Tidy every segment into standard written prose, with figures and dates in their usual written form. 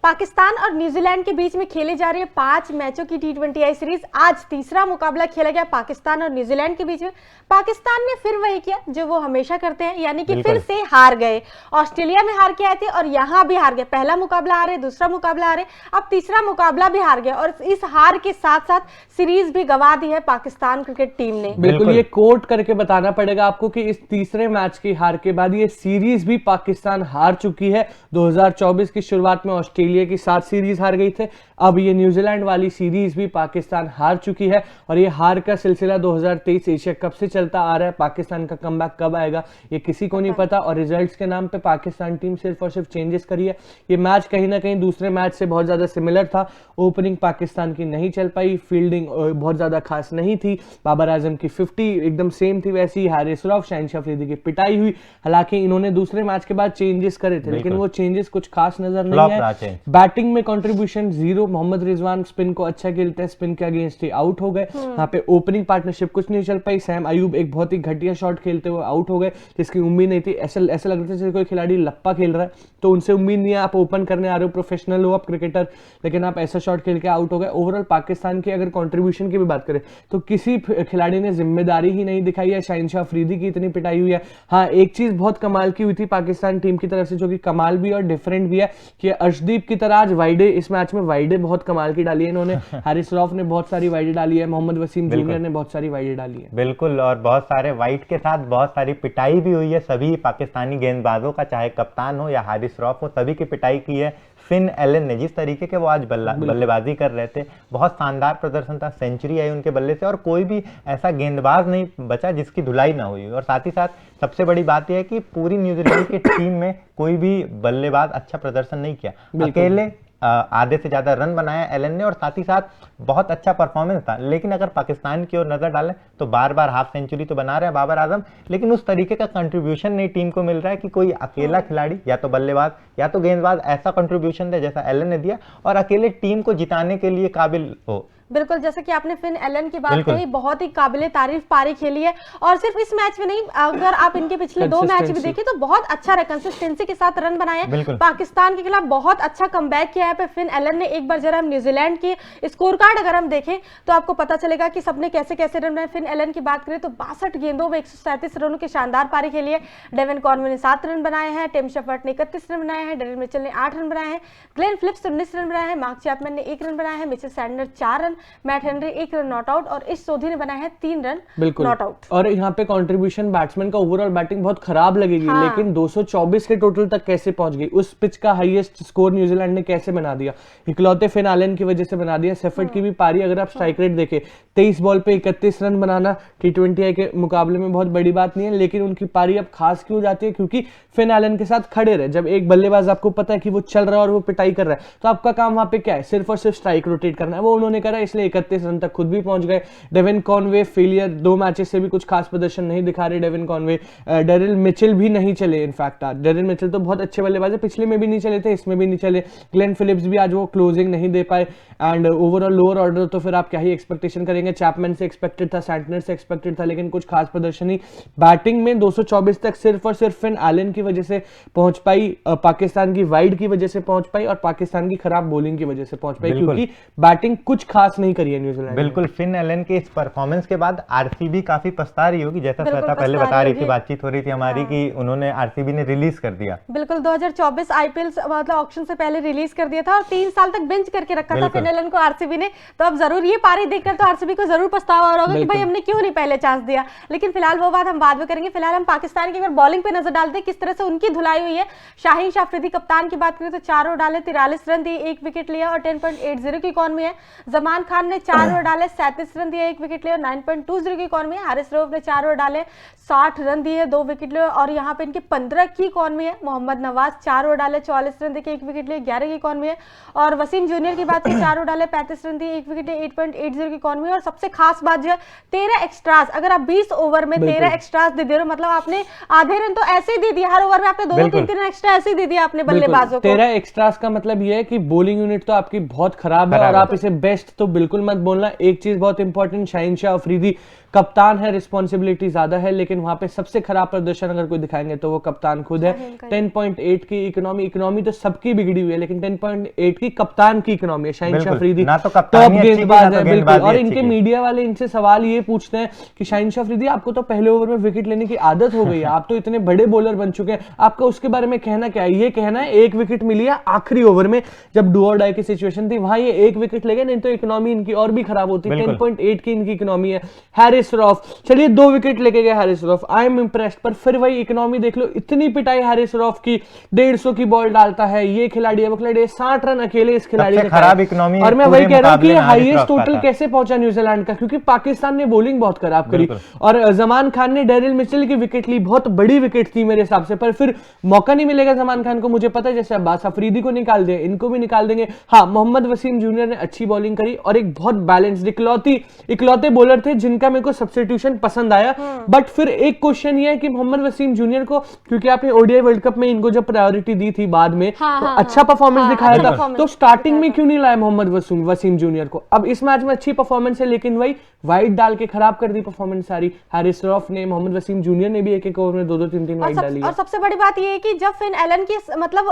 पाकिस्तान और न्यूजीलैंड के बीच में खेले जा रही है 5 मैचों की T20I सीरीज। आज तीसरा मुकाबला खेला गया पाकिस्तान और न्यूजीलैंड के बीच में। पाकिस्तान ने फिर वही किया जो वो हमेशा करते हैं, यानी कि फिर से हार गए। ऑस्ट्रेलिया में हार के आए थे और यहाँ भी हार गए। पहला मुकाबला हारे, दूसरा मुकाबला हारे, अब तीसरा मुकाबला भी हार गए और इस हार के साथ साथ सीरीज भी गंवा दी है पाकिस्तान क्रिकेट टीम ने। बिल्कुल ये कोट करके बताना पड़ेगा आपको कि इस तीसरे मैच की हार के बाद ये सीरीज भी पाकिस्तान हार चुकी है। 2024 की शुरुआत में ऑस्ट्रेलिया की 7 सीरीज हार गई थे, अब ये न्यूजीलैंड वाली सीरीज भी पाकिस्तान हार चुकी है और ये हार का सिलसिला 2023 एशिया कप से चलता आ रहा है। पाकिस्तान का कमबैक कब आएगा ये किसी को नहीं पता और रिजल्ट्स के नाम पे पाकिस्तान टीम सिर्फ और सिर्फ चेंजेस करी है। ये मैच कहीं ना कहीं दूसरे मैच से बहुत ज्यादा सिमिलर था। ओपनिंग पाकिस्तान की नहीं चल पाई, फील्डिंग बहुत ज्यादा खास नहीं थी। बाबर आजम की 50 एकदम सेम थी, वैसी हारिस रऊफ, शाहिन अफरीदी की पिटाई हुई। हालांकि इन्होंने दूसरे मैच के बाद चेंजेस करे थे लेकिन वो चेंजेस कुछ खास नजर नहीं है। बैटिंग में कंट्रीब्यूशन 0। मोहम्मद रिजवान स्पिन को अच्छा खेलते हैं, स्पिन के अगेंस्ट ही आउट हो गए। यहाँ पे ओपनिंग पार्टनरशिप कुछ नहीं चल पाई। सैम अयूब एक बहुत ही घटिया शॉट खेलते हुए आउट हो गए जिसकी उम्मीद नहीं थी। ऐसा लग रहा था जैसे कोई खिलाड़ी लप्पा खेल रहा है, तो उनसे उम्मीद नहीं है आप ओपन करने आ रहे हो, प्रोफेशनल हो आप क्रिकेटर, लेकिन आप ऐसा शॉट खेल के आउट हो गए। ओवरऑल पाकिस्तान की अगर कंट्रीब्यूशन की भी बात करें तो किसी खिलाड़ी ने जिम्मेदारी ही नहीं दिखाई है। शाहिन अफरीदी की इतनी पिटाई हुई है। हाँ, एक चीज बहुत कमाल की हुई थी पाकिस्तान टीम की तरफ से, जो कि कमाल भी और डिफरेंट भी है कि अर्शदीप की तरह आज वाइडे, इस मैच में वाइडे बहुत कमाल की डाली है इन्होंने। हारिस रऊफ ने बहुत सारी वाइडे डाली है, मोहम्मद वसीम जूनियर ने बहुत सारी वाइडे डाली है। बिल्कुल, और बहुत सारे वाइड के साथ बहुत सारी पिटाई भी हुई है सभी पाकिस्तानी गेंदबाजों का, चाहे कप्तान हो या हारिस रऊफ हो, सभी की पिटाई की है। फिन एलन ने जिस तरीके के वो आज बल्लेबाजी कर रहे थे, बहुत शानदार प्रदर्शन था। सेंचुरी आई उनके बल्ले से और कोई भी ऐसा गेंदबाज नहीं बचा जिसकी धुलाई ना हुई। और साथ ही साथ सबसे बड़ी बात यह है कि पूरी न्यूजीलैंड की टीम में कोई भी बल्लेबाज अच्छा प्रदर्शन नहीं किया। अकेले आधे से ज्यादा रन बनाया एलन ने और साथ ही साथ बहुत अच्छा परफॉर्मेंस था। लेकिन अगर पाकिस्तान की ओर नजर डालें तो बार बार हाफ सेंचुरी तो बना रहे हैं बाबर आजम, लेकिन उस तरीके का कंट्रीब्यूशन नहीं टीम को मिल रहा है कि कोई अकेला खिलाड़ी या तो बल्लेबाज या तो गेंदबाज ऐसा कंट्रीब्यूशन दे जैसा एलन ने दिया और अकेले टीम को जिताने के लिए काबिल हो। बिल्कुल, जैसे कि आपने फिन एलन की बात कही, बहुत ही काबिले तारीफ पारी खेली है और सिर्फ इस मैच में नहीं, अगर आप इनके पिछले 2 मैच भी देखें तो बहुत अच्छा रहा, कंसिस्टेंसी के साथ रन बनाए। पाकिस्तान के खिलाफ बहुत अच्छा कमबैक किया है पे फिन एलन ने। एक बार जरा हम न्यूजीलैंड की स्कोर कार्ड अगर हम देखें तो आपको पता चलेगा कि सबने कैसे कैसे रन बनाए। फिन एलन की बात करें तो 62 गेंदों में 137 रनों की शानदार पारी खेली है। डेविन कॉनवे ने 7 रन बनाए हैं, टिम शेफर्ड ने 31 रन बनाए हैं, डेरिल मिचेल ने 8 रन बनाए हैं, ग्लेन फिलिप्स 19 रन बनाए हैं, मार्क चैपमैन ने 1 रन बनाया है, Mitchell Santner 4 run, Matt Henry 1 run not out और इस सोधी ने बनाया है 3 रन नॉट आउट। और यहाँ पे कंट्रीब्यूशन बैट्समैन का ओवरऑल बैटिंग बहुत खराब लगेगी। हाँ। लेकिन 224 के टोटल तक कैसे पहुंच गई? उस पिच का हाईएस्ट स्कोर न्यूजीलैंड ने कैसे बना दिया? इकलौते फिन एलन की वजह से बना दिया। सेफर्ड की भी पारी अगर आप स्ट्राइक रेट देखें, 23 बॉल पे 31 रन बनाना T20I के मुकाबले में बहुत बड़ी बात नहीं है, लेकिन उनकी पारी अब खास क्यों जाती है? क्योंकि फिन एलन के साथ खड़े रहे। जब एक बल्लेबाज आपको पता है कि वो चल रहा है और वो पिटाई कर रहा है तो आपका काम वहां पे क्या है? सिर्फ और सिर्फ स्ट्राइक रोटेट करना है। वो उन्होंने करा, इसलिए 31 रन तक खुद भी पहुंच गए। डेविन कॉनवे फेलियर, 2 मैचेस से भी कुछ खास प्रदर्शन नहीं दिखा रहे डेविन कॉनवे। डेरिल मिचेल भी नहीं चले। इनफैक्ट आज डेरिल मिचेल तो बहुत अच्छे बल्लेबाज है, पिछले में भी नहीं चले थे, इसमें भी नहीं चले। ग्लेन फिलिप्स भी आज वो क्लोजिंग नहीं दे पाए एंड ओवरऑल लोअर ऑर्डर तो फिर आप क्या ही एक्सपेक्टेशन करेंगे? चैपमैन से एक्सपेक्टेड था, सैंटनर से एक्सपेक्टेड था, लेकिन कुछ खास प्रदर्शन नहीं। बैटिंग में 224 तक सिर्फ और सिर्फ फिन एलन की वजह से पहुंच पाई, पाकिस्तान की वाइड की वजह से पहुंच पाई और पाकिस्तान की खराब बॉलिंग की वजह से पहुंच पाई, क्योंकि बैटिंग कुछ खास नहीं करी है न्यूजीलैंड। बिल्कुल, फिन एलन के इस परफॉर्मेंस के बाद आरसीबी काफी पछता रही होगी, जैसा श्वेता पहले बता रही थी, बातचीत हो रही थी हमारी कि उन्होंने आरसीबी ने रिलीज कर दिया। बिल्कुल, 2024 आईपीएल मतलब ऑक्शन से पहले रिलीज कर दिया था और 3 साल तक बेंच करके रखा था फिन एलन को आरसीबी ने। तो अब जरूर ये पारी देखकर तो आरसीबी को जरूर पछतावा हो रहा होगा कि भाई हमने क्यों नहीं पहले चांस दिया। लेकिन फिलहाल वो बात हम बाद में करेंगे। फिलहाल हम पाकिस्तान की अगर बॉलिंग पे नजर डालते हैं किस तरह से उनकी धुलाई हुई है। शाहिन अफरीदी कप्तान की बात करें तो 4 ओवर डाले, 43 रन दिए, 1 विकेट लिया और 10.80 की इकॉनमी है। जमान खान ने 4 ओवर डाले, 37 रन दिए, 1 विकेट लिया और 9.20 की इकॉनमी है। हारिस रऊफ ने 4 ओवर डाले, 60 रन दिए, 2 विकेट लिए और यहाँ पे इनके 15 की इकॉनमी है। मोहम्मद नवाज 4 ओवर डाले, 44 रन देके 1 विकेट लिए, 11 की इकॉनमी है। और वसीम जूनियर की बात करें, 4 ओवर डाले, 35 रन दिए, 1 विकेट लिए, 8.80 की इकॉनमी। और सबसे खास बात जो है 13 एक्स्ट्रास। अगर आप 20 ओवर में 13 एक्स्ट्रास दे दे रहे हो, मतलब आपने आधे रन तो ऐसे ही दे दिया, हर ओवर में आपने 2-3 रन एक्स्ट्रा ऐसे ही दे दिया आपने बल्लेबाजों को। 13 एक्स्ट्रास का मतलब ये है कि बॉलिंग यूनिट तो आपकी बहुत खराब है और आप इसे बेस्ट तो बिल्कुल मत बोलना। एक चीज बहुत इंपॉर्टेंट, शाहिन अफरीदी कप्तान है, रिस्पॉन्सिबिलिटी ज्यादा है, लेकिन वहां पे सबसे खराब प्रदर्शन अगर कोई दिखाएंगे तो वो कप्तान खुद है। 10.8 की इकोनॉमी तो सबकी बिगड़ी हुई है, लेकिन 10.8 की कप्तान की इकोनॉमी है। शाहीन शाह अफरीदी ना तो टॉप कप्तानी अच्छी की, गेंदबाज ना तो है, बिल्कुल। गेंदबाजी और अच्छी इनके की। मीडिया वाले इनसे सवाल ये पूछते हैं कि शाहीन शाह अफरीदी आपको तो पहले ओवर में विकेट लेने की आदत हो गई है, आप तो इतने बड़े बॉलर बन चुके हैं, आपका उसके बारे में कहना क्या है? ये कहना है एक विकेट मिली है आखिरी ओवर में जब डू और डाई की सिचुएशन थी, वहां ये एक विकेट ले गए, नहीं तो इकोनॉमी इनकी और भी खराब होती। 10.8 की इनकी इकोनॉमी है। हैरिस रॉफ, चलिए 2 विकेट लेके गए Harris rough, I am impressed, पर फिर वही इकोनॉमी देख लो, इतनी पिटाई हैरिस रॉफ की, 150 की बॉल डालता है, ये खिलाड़ी है वो खिलाड़ी है, 60 रन अकेले इस खिलाड़ी ने खराब इकोनॉमी। और मैं वही कह रहा हूं कि हाईएस्ट टोटल कैसे पहुंचा न्यूजीलैंड का, क्योंकि पाकिस्तान ने बॉलिंग बहुत खराब करी और जमान खान ने डेरिल मिचेल की विकेट ली, बहुत बड़ी विकेट थी मेरे हिसाब से, पर फिर मौका नहीं मिलेगा जमान खान को, मुझे पता है। जैसे अब्बास अफरीदी को निकाल दे, इनको भी निकाल देंगे। हाँ, मोहम्मद वसीम जूनियर ने अच्छी बॉलिंग करी और एक बहुत बैलेंस्ड इकलौते बॉलर थे जिनका मेरे को सब्स्टिट्यूशन पसंद आया। बट फिर एक क्वेश्चन ये है कि मोहम्मद वसीम जूनियर को, क्योंकि आपने ओडीआई वर्ल्ड कप में इनको जब प्रायोरिटी दी थी बाद में, तो अच्छा परफॉर्मेंस दिखाया था, तो स्टार्टिंग में क्यों नहीं लाया मोहम्मद वसीम जूनियर को? अब इस मैच में अच्छी परफॉर्मेंस है, लेकिन वही वाइड डाल के खराब कर दी परफॉर्मेंस सारी। हैरिस रॉफ ने, मोहम्मद वसीम जूनियर ने भी एक ओवर में 2-2 3-3 वाइड डाली है। और सबसे बड़ी बात ये है कि जब फिन एलन की मतलब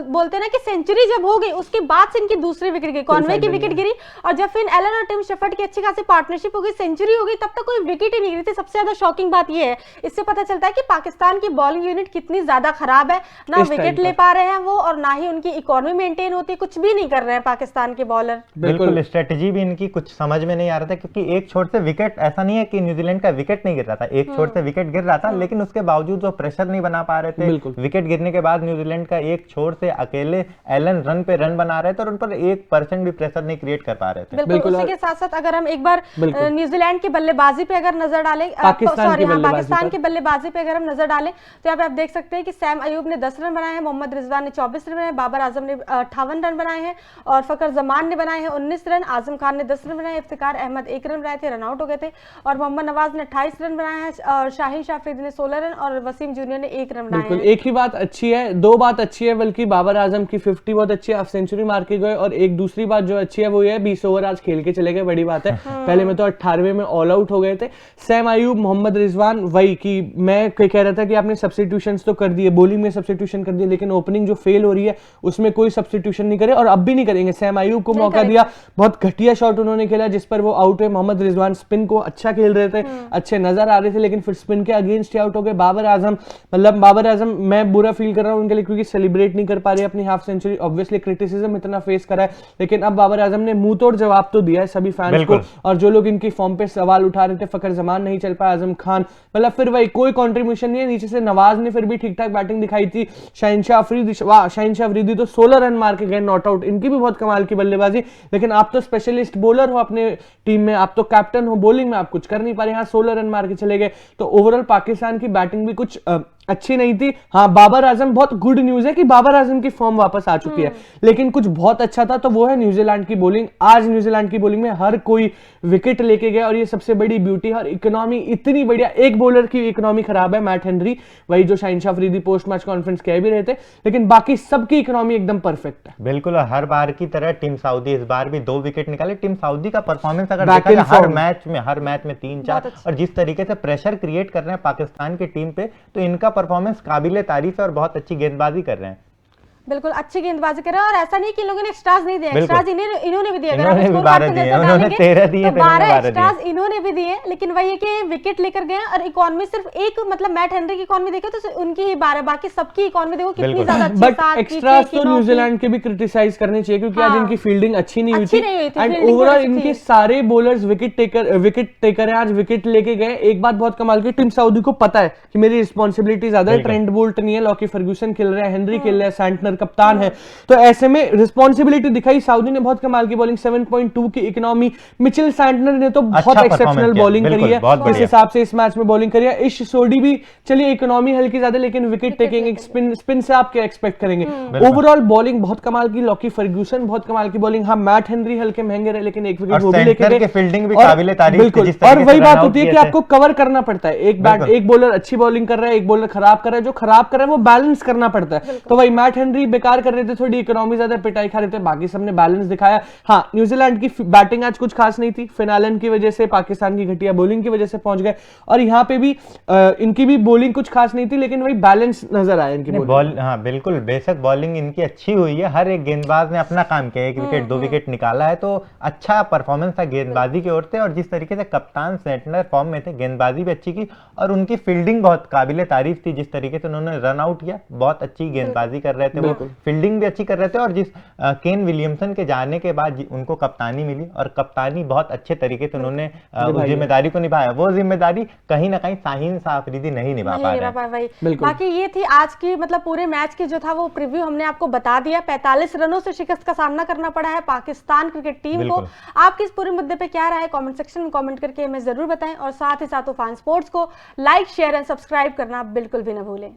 बोलते हैं ना कि सेंचुरी जब हो गई, उसके बाद से इनकी दूसरी विकेट गिरी, कॉनवे की विकेट गिरी, और जब फिन एलन और टिम शेफर्ड की अच्छी खासी पार्टनरशिप हो गई, सेंचुरी हो गई, तब तक कोई विकेट ही नहीं गिरी थी। सबसे ज्यादा शॉकिंग बात ये है, इससे पता चलता है कि पाकिस्तान की बॉलिंग यूनिट कितनी ज्यादा खराब है, ना विकेट ले पा रहे हैं वो, और ना ही उनकी इकोनॉमी मेंटेन होती है, कुछ भी नहीं कर रहे हैं पाकिस्तान के बॉलर। बिल्कुल, स्ट्रेटेजी भी इनकी कुछ समझ में नहीं आ रहा था, क्योंकि एक छोर से विकेट, ऐसा नहीं है कि न्यूजीलैंड का विकेट नहीं गिर रहा था, एक छोर से विकेट गिर रहा था, लेकिन उसके बावजूद वो प्रेशर नहीं बना पा रहे थे। विकेट गिरने के बाद न्यूजीलैंड का एक छोर से अकेले एलन रन पे रन बना रहे थे और उन पर 1% भी प्रेशर नहीं क्रिएट कर पा रहे थे। बिल्कुल। उसी के साथ साथ अगर हम एक बार न्यूजीलैंड की बल्लेबाजी पे अगर नजर डालें, पाकिस्तान की बल्लेबाजी पे अगर हम नजर डालें, तो यहाँ पे आप देख सकते हैं कि सैम अयूब ने 10 रन बनाए हैं, मोहम्मद रिजवान ने 24 रन बनाए, बाबर आजम ने 58 रन बनाए हैं, और फकर जमान ने बनाए हैं 19 रन, आजम खान ने 10 रन बनाए, इफ्तिकार अहमद 1 रन बनाए थे, रन आउट हो गए थे, और मोहम्मद नवाज ने 28 रन बनाए हैं, और शाहीन शाह अफरीदी ने 16 रन, और वसीम जूनियर ने 1 रन बनाए हैं। एक ही बात अच्छी है, 2 बात अच्छी है, बल्कि बाबर आजम की 50 बहुत अच्छी है, हाफ सेंचुरी मार के गए, और एक दूसरी बात जो अच्छी है वो ये है 20 ओवर आज खेल के चले गए, बड़ी बात है। पहले में तो 18वें में ऑल आउट हो गए थे। सैम अयूब, मोहम्मद रिजवान, वही कि मैं कह रहा था कि आपने सब्स्टिट्यूशंस तो कर दिए, बॉलिंग में सब्स्टिट्यूशन कर दिए, लेकिन ओपनिंग जो फेल हो रही है उसमें कोई सब्स्टिट्यूशन नहीं करे और अब भी नहीं करेंगे। सैम अयूब को मौका दिया, बहुत घटिया शॉट उन्होंने खेला जिस पर वो आउट हुए। मोहम्मद रिजवान स्पिन को अच्छा खेल रहे थे, अच्छे नजर आ रहे थे, लेकिन फिर स्पिन के अगेंस्ट आउट हो गए। बाबर आजम मैं बुरा फील कर रहा हूं उनके लिए, क्योंकि सेलिब्रेट नहीं कर पा रहे अपनी हाफ सेंचुरी। ऑब्वियसली क्रिटिसिज्म इतना फेस करा है, लेकिन अब बाबर आजम ने मुंह तोड़ जवाब तो दिया है सभी फैंस को, और जो लोग इनकी फॉर्म पे सवाल उठा रहे थे, फकर जमान नहीं चल पाया, आजम खान, मतलब फिर वही कोई कंट्रीब्यूशन नहीं है। नीचे से नवाज ने फिर भी ठीक ठाक बैटिंग दिखाई थी। शाहीन शाह अफरीदी तो 16 रन मार के गए नॉट आउट, इनकी भी बहुत कमाल की बल्लेबाजी, लेकिन आप तो स्पेशलिस्ट बॉलर हो अपने टीम में, आप तो कैप्टन हो, बॉलिंग में आप कुछ कर नहीं पा रहे, यहाँ 16 रन मार के चले गए। तो ओवरऑल पाकिस्तान की बैटिंग भी कुछ अच्छी नहीं थी। हाँ, बाबर आजम, बहुत गुड न्यूज है कि बाबर आजम की फॉर्म वापस आ चुकी है, लेकिन कुछ बहुत अच्छा था तो वो है न्यूजीलैंड की बॉलिंग। आज न्यूजीलैंड की बॉलिंग में हर कोई विकेट लेके गया, और ये सबसे बड़ी ब्यूटी है। और इकोनॉमी इतनी बढ़िया, एक बॉलर की इकोनॉमी खराब है, मैट हेनरी, वही जो Shaheen Shah Afridi post match conference कह भी रहे थे, लेकिन बाकी सबकी इकोनॉमी एकदम परफेक्ट है। बिल्कुल, हर बार की तरह टीम सऊदी इस बार भी 2 विकेट निकाले। टीम सऊदी का परफॉर्मेंस अगर देखा जाए हर मैच में 3-4, और जिस तरीके से प्रेशर क्रिएट कर रहे हैं पाकिस्तान की टीम पे, तो इनका परफॉर्मेंस काबिले तारीफ है और बहुत अच्छी गेंदबाजी कर रहे हैं। बिल्कुल अच्छी गेंदबाजी कर रहा है, और ऐसा नहीं कि लोगों ने एक्स्ट्रास नहीं दिए, एक्स्ट्रास इन्होंने भी दिए। इन्होंने भी 12 दिए, उन्होंने 13 दिए, 12 एक्स्ट्रास इन्होंने भी दिए, लेकिन वही है कि विकेट लेकर गए। और इकोनॉमी सिर्फ एक, मतलब मैट हेनरी की इकोनॉमी देखो तो उनकी ही 12, बाकी सबकी इकोनॉमी देखो कितनी ज्यादा अच्छी। बट एक्स्ट्रास तो न्यूजीलैंड के भी क्रिटिसाइज करने चाहिए, क्योंकि आज इनकी फील्डिंग अच्छी नहीं हुई थी, एंड ओवरऑल इनके सारे बॉलर्स विकेट टेकर है, आज विकेट लेके गए। एक बात बहुत कमाल की, टीम सऊदी को पता है कि मेरी रिस्पॉन्सिबिलिटी ज्यादा है, ट्रेंट बोल्ट नहीं है, लॉकी फर्ग्यूसन खेल रहे हैं, हेनरी खेल रहे हैं, सैंटनर कप्तान है, तो ऐसे में रिस्पॉन्सिबिलिटी दिखाई। सऊदी ने बहुत कमाल की बॉलिंग, 7.2 की इकोनॉमी। मिचेल सैंटनर ने तो बहुत एक्सेप्शनल बॉलिंग करी है, इस हिसाब से इस मैच में बॉलिंग करी है। इश सोडी भी, चलिए इकोनॉमी हल्की ज्यादा, लेकिन विकेट टेकिंग, स्पिन से आप क्या एक्सपेक्ट करेंगे? ओवरऑल बॉलिंग बहुत कमाल की। लॉकी फर्ग्यूसन बहुत कमाल की बॉलिंग। हाँ, मैट हेनरी हल्के महंगे रहे, लेकिन एक विकेट वो भी लेके गए, फील्डिंग भी काबिले तारीफ। बिल्कुल, और वही बात होती है कि आपको कवर करना पड़ता है। एक बॉलर अच्छी बॉलिंग कर रहा है, एक बॉलर खराब कर रहा है, जो खराब कर रहा है वो बैलेंस करना पड़ता है। तो वही मैट हेनरी ही बेकार कर रहे थे, थोड़ी इकोनॉमी ज्यादा पिटाई खा रहे थे, बाकी सबने बैलेंस दिखाया। हाँ, न्यूजीलैंड की बैटिंग आज कुछ खास नहीं थी, फिनालन की वजह से, पाकिस्तान की घटिया बॉलिंग की वजह से पहुंच गए, और यहाँ पे भी इनकी भी बॉलिंग कुछ खास नहीं थी, लेकिन वही बैलेंस नजर आया इनकी बॉलिंग। हाँ बिल्कुल, बेशक बॉलिंग इनकी अच्छी हुई है, हर एक गेंदबाज ने अपना काम किया, 1 विकेट 2 विकेट निकाला है, तो अच्छा परफॉर्मेंस था गेंदबाजी की ओर से। और जिस तरीके से कप्तान सेंटनर फॉर्म में थे, गेंदबाजी भी अच्छी की, और उनकी फील्डिंग बहुत काबिले तारीफ थी, जिस तरीके से उन्होंने रन आउट किया, बहुत अच्छी गेंदबाजी कर रहे थे वो, फील्डिंग भी अच्छी कर रहे थे। और जिस केन विलियमसन के जाने के बाद उनको कप्तानी मिली, और कप्तानी बहुत अच्छे तरीके से उन्होंने उस जिम्मेदारी को निभाया, वो जिम्मेदारी कहीं ना कहीं शाहीन शाह अफरीदी नहीं निभा पा रहे। बाकी ये थी आज की मतलब पूरे मैच की जो था वो प्रीव्यू हमने आपको बता दिया। 45 रनों से शिकस्त का सामना करना पड़ा है पाकिस्तान क्रिकेट टीम को। आपकी इस पूरे मुद्दे पे क्या राय है, कमेंट सेक्शन में कमेंट करके हमें जरूर बताएं, और साथ ही साथ तूफान स्पोर्ट्स को लाइक शेयर एंड सब्सक्राइब करना बिल्कुल भी ना भूलें।